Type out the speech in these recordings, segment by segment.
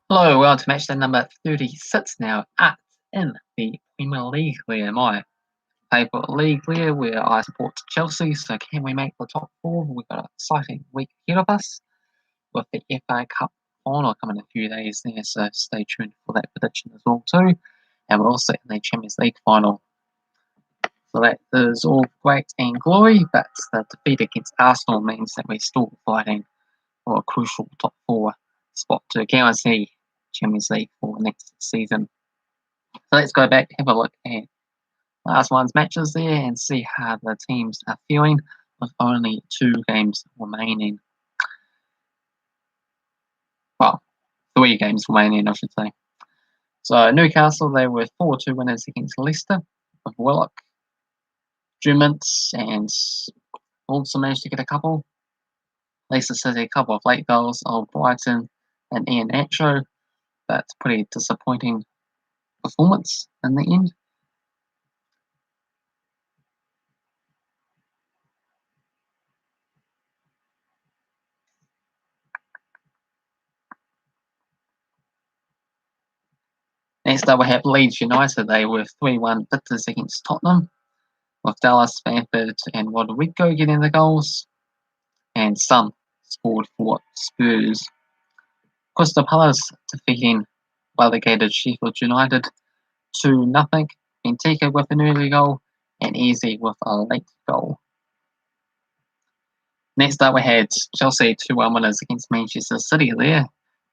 Hello, welcome to Matchday Number 36 now in the Premier League where my favourite league where I support Chelsea. So can we make the top four? We've got an exciting week ahead of us with the FA Cup final coming in a few days there, so stay tuned for that prediction as well too. And we're also in the Champions League final. So that is all great and glory, but the defeat against Arsenal means that we're still fighting for a crucial top four spot to guarantee Champions League for next season. So let's go back, have a look at last one's matches there and see how the teams are feeling with only 2 games remaining. Well, 3 games remaining, I should say. So Newcastle, they were 4-2 winners against Leicester with Willock, Juments, and also managed to get a couple. Leicester City, a couple of late goals, old Brighton and Ian Atcho, but pretty disappointing performance in the end. Next up we have Leeds United. They were 3-1 victors against Tottenham, with Dallas, Bamford and Rodrigo getting the goals, and Son scored for Spurs. Crystal Palace defeating relegated Sheffield United 2-0. Benteke with an early goal and Eze with a late goal. Next up we had Chelsea 2-1 winners against Manchester City there.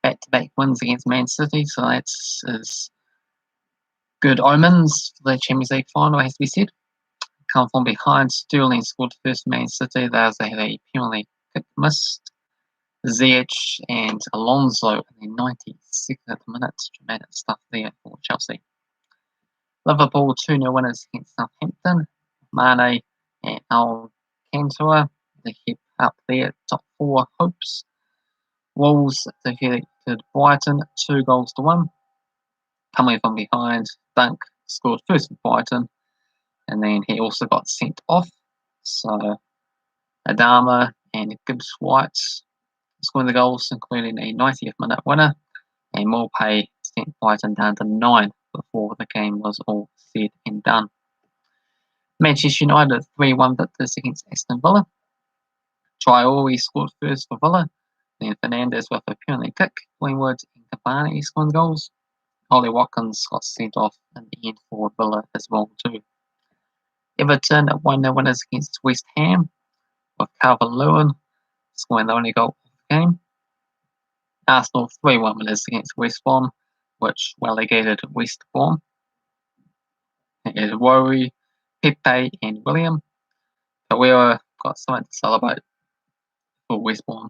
Back-to-back wins against Man City, so that's good omens for the Champions League final, has to be said. Come from behind, Sterling scored first Man City. They also had a penalty kick missed. Ziyech and Alonso in the 92nd minute. Dramatic stuff there for Chelsea. Liverpool 2-0 winners against Southampton. Mane and Alcantara, they keep up their top 4 hopes. Wolves defeated Brighton 2-1. Coming from behind, Dunk scored first for Brighton, and then he also got sent off. So Adama and Gibbs White scoring the goals, including a 90th minute winner, and Morpay sent Brighton down to 9 before the game was all said and done. Manchester United 3-1 victors against Aston Villa. Traore scored first for Villa, then Fernandes with a penalty kick, Greenwood and Cavani scoring the goals. Ollie Watkins got sent off in the end for Villa as well too. Everton 1-0 winners against West Ham, with Calvert-Lewin scoring the only goal of the game. Arsenal 3-1 winners against West Brom, which relegated West Brom. It is Rory, Pepe and William. Pereira got something to celebrate for West Brom.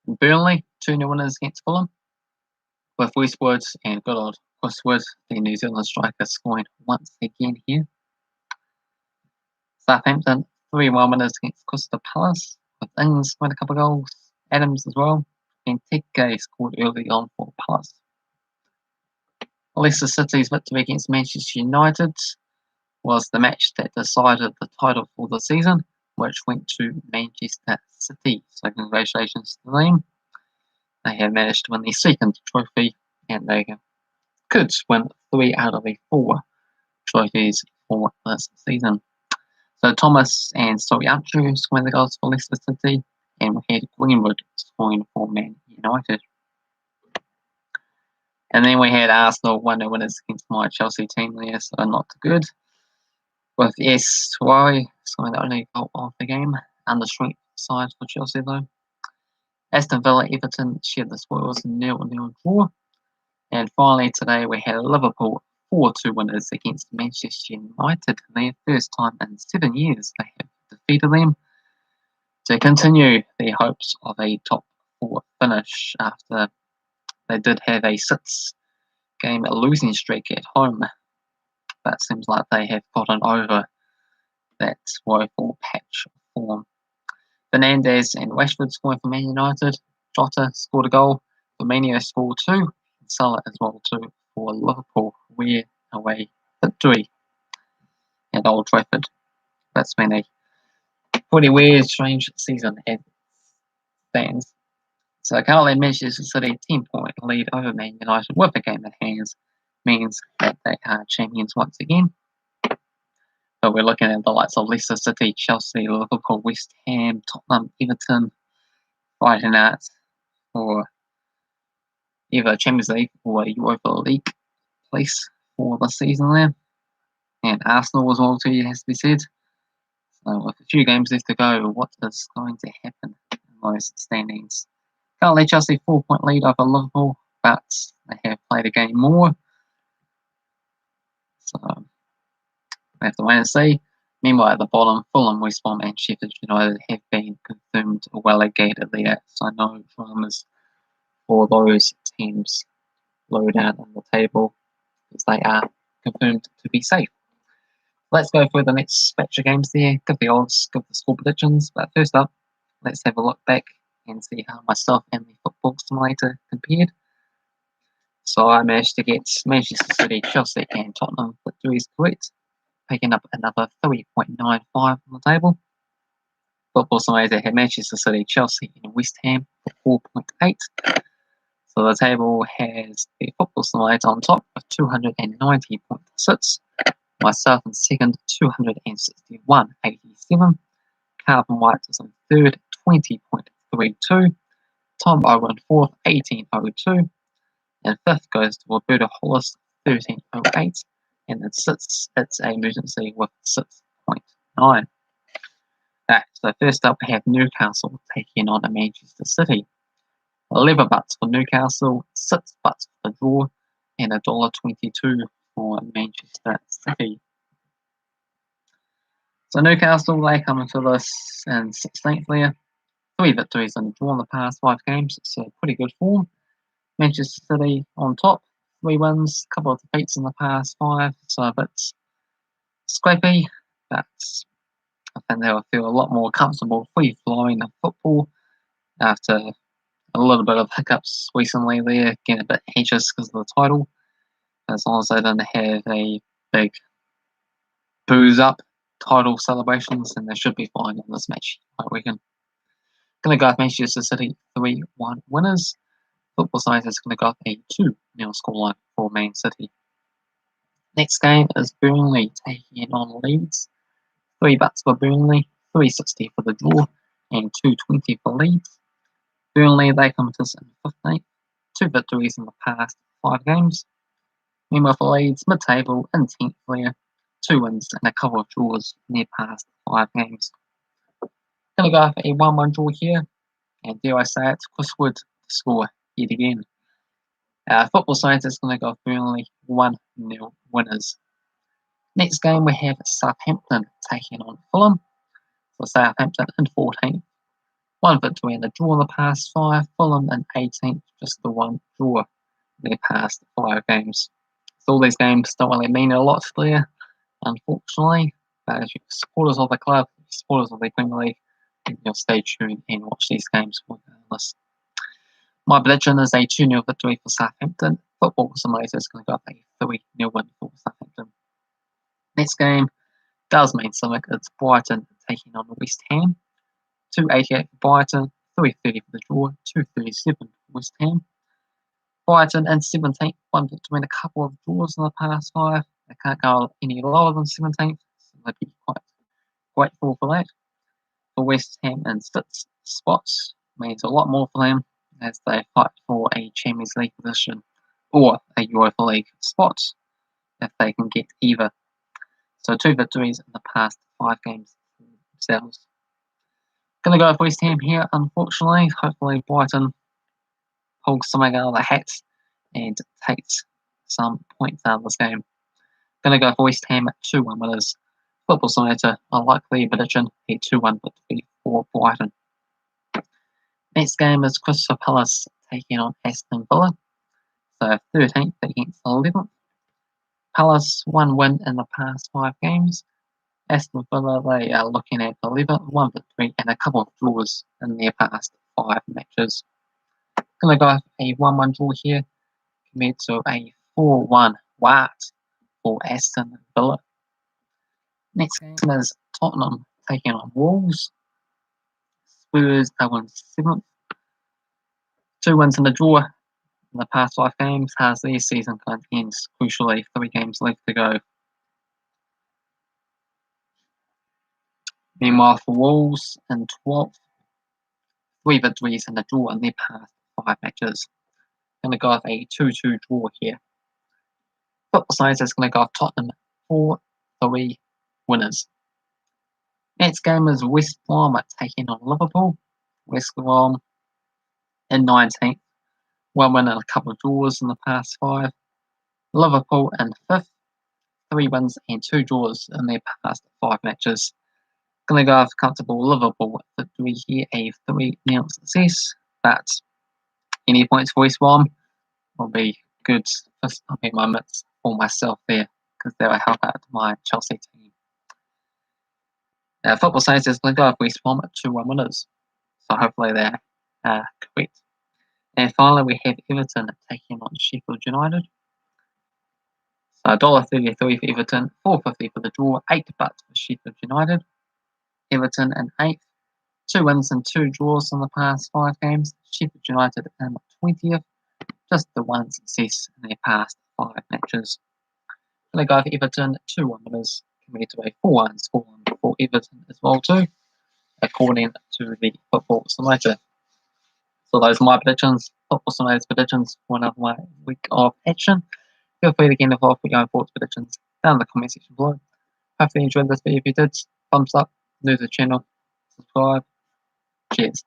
Burnley 2-0 winners against Fulham, with Westwood and good old Chris Wood, the New Zealand striker, scoring once again here. Southampton 3-1 winners against Crystal Palace, with Ings scoring a couple of goals, Adams as well, and Benteke scored early on for Palace. Leicester City's victory against Manchester United was the match that decided the title for the season, which went to Manchester City. So congratulations to them. They have managed to win the second trophy, and they could win 3 out of the 4 trophies for this season. So Thomas and Soyuncu scoring the goals for Leicester City, and we had Greenwood scoring for Man United. And then we had Arsenal 1-0 winners against my Chelsea team there, so not good. With S. Suarez scoring the only goal of the game, under strength side for Chelsea though. Aston Villa Everton shared the spoils, 0-0 draw. And finally today we had Liverpool 4-2 winners against Manchester United. Their first time in 7 years they have defeated them to continue their hopes of a top 4 finish after they did have a 6-game losing streak at home. But it seems like they have gotten over that woeful patch of form. Fernandes and Rashford scoring for Man United. Jota scored a goal. Firmino scored 2. And Salah as well too for Liverpool. We're away victory at Old Trafford. That's been a pretty weird, strange season as stands. So currently Manchester City 10-point lead over Man United with a game in hands means that they are champions once again. But we're looking at the likes of Leicester City, Chelsea, Liverpool, West Ham, Tottenham, Everton, fighting out for either Champions League or a Europa League place for the season there. And Arsenal as well too, it has to be said. So with a few games left to go, what is going to happen in those standings? Currently Chelsea 4-point lead over Liverpool, but they have played a game more. So we have to wait and see. Meanwhile, at the bottom, Fulham, West Brom and Sheffield United have been confirmed relegated there. So no dramas for those teams low down on the table, as they are confirmed to be safe. Let's go through the next batch of games there, give the odds, give the score predictions. But first up, let's have a look back and see how myself and the Football Simulator compared. So I managed to get Manchester City, Chelsea and Tottenham victories correct, picking up another 3.95 on the table. Football Simulator had Manchester City, Chelsea and West Ham for 4.8. So the table has the Football Simulator on top of 290.6, myself in second, 261.87. Cavan Wright is in third, 20.32. Tom Owen fourth, 18.02. And fifth goes to Roberto Hollis, 13.08. And then sixth, it's a emergency with 6.9. Right, so first up we have Newcastle taking on Manchester City. 11 bucks for Newcastle, 6 bucks for the draw, and $1.22 for Manchester City. So Newcastle, they come into this in 16th there. 3 victories and a draw in the past 5 games, so pretty good form. Manchester City on top, 3 wins, a couple of defeats in the past 5, so a bit scrappy, but I think they'll feel a lot more comfortable free-flowing of football after a little bit of hiccups recently there, getting a bit anxious because of the title. As long as they don't have a big booze up title celebrations, then they should be fine in this match, I reckon. Going to go with Manchester City 3-1 winners. Football Science is going to go up a 2-0 scoreline for Man City. Next game is Burnley taking on Leeds. 3 bucks for Burnley, 3.60 for the draw, and 2.20 for Leeds. Burnley, they come to us in 15th, 2 victories in the past 5 games. Meanwhile for Leeds, mid-table in 10th there, 2 wins and a couple of draws in their past 5 games. Going to go for a 1-1 draw here, and dare I say it, Chris Wood to score yet again. Football Science is going to go Burnley 1-0 winners. Next game we have Southampton taking on Fulham. So Southampton in 14th, 1 victory and a draw in the past 5. Fulham in 18th, just the 1 draw in their past 5 games. So all these games don't really mean a lot there, unfortunately. But as you're supporters of the club, supporters of the Premier League, you'll stay tuned and watch these games regardless. My prediction is a 2-0 victory for Southampton. Football Simulator is going to go up a 3-0 win for Southampton. Next game does mean something. It's Brighton taking on West Ham. 2.88 for Brighton, 3.30 for the draw, 2.37 for West Ham. Brighton in 17th, 1 victory and a couple of draws in the past 5. They can't go any lower than 17th, so they'd be quite grateful for that. For West Ham in 6th spots means a lot more for them as they fight for a Champions League position or a Europa League spot if they can get either. So 2 victories in the past 5 games themselves. Going to go with West Ham here, unfortunately. Hopefully Brighton pulls something out of the hat and takes some points out of this game. Going to go for West Ham at 2-1 winners. Football Simulator, a likely prediction, a 2-1 victory for Brighton. Next game is Crystal Palace taking on Aston Villa. So 13th against 11th. Palace 1 win in the past 5 games. Aston Villa, they are looking at 11th, 1 victory and a couple of draws in their past 5 matches. Going to go a 1-1 draw here compared to a 4-1 Wart for Aston Villa. Next game is Tottenham taking on Wolves. Spurs are in 7th. 2 wins and a draw in the past 5 games as their season kind of ends. Crucially, 3 games left to go. Meanwhile, for Wolves in 12th, 3 victories and a draw in their past 5 matches. Going to go with a 2-2 draw here. Football Science is going to go with Tottenham 4-3 winners. Next game is West Brom taking on Liverpool. West Brom in 19th. 1 win and a couple of draws in the past 5. Liverpool in 5th. 3 wins and 2 draws in their past 5 matches. Going to go with comfortable Liverpool victory here, a 3-0 success. But any points for West Brom will be good first moments for myself there, because they will help out my Chelsea team. Football Science is going to go with West Brom at 2-1 winners. So hopefully they're correct. And finally we have Everton taking on Sheffield United. So $1.33 for Everton, $4.50 for the draw, 8 bucks for Sheffield United. Everton in 8th, 2 wins and 2 draws in the past 5 games. Sheffield United in 20th, just the 1 success in their past 5 matches. Going to go for Everton, 2-1 winners, compared to a 4-1 scoreline for Everton as well too, according to the Football Simulator. So those are my predictions, Football Simulator's predictions for another week of action. Feel free to get involved with your own thoughts predictions down in the comment section below. Hopefully you enjoyed this video. If you did, thumbs up, new to the channel, subscribe. Cheers.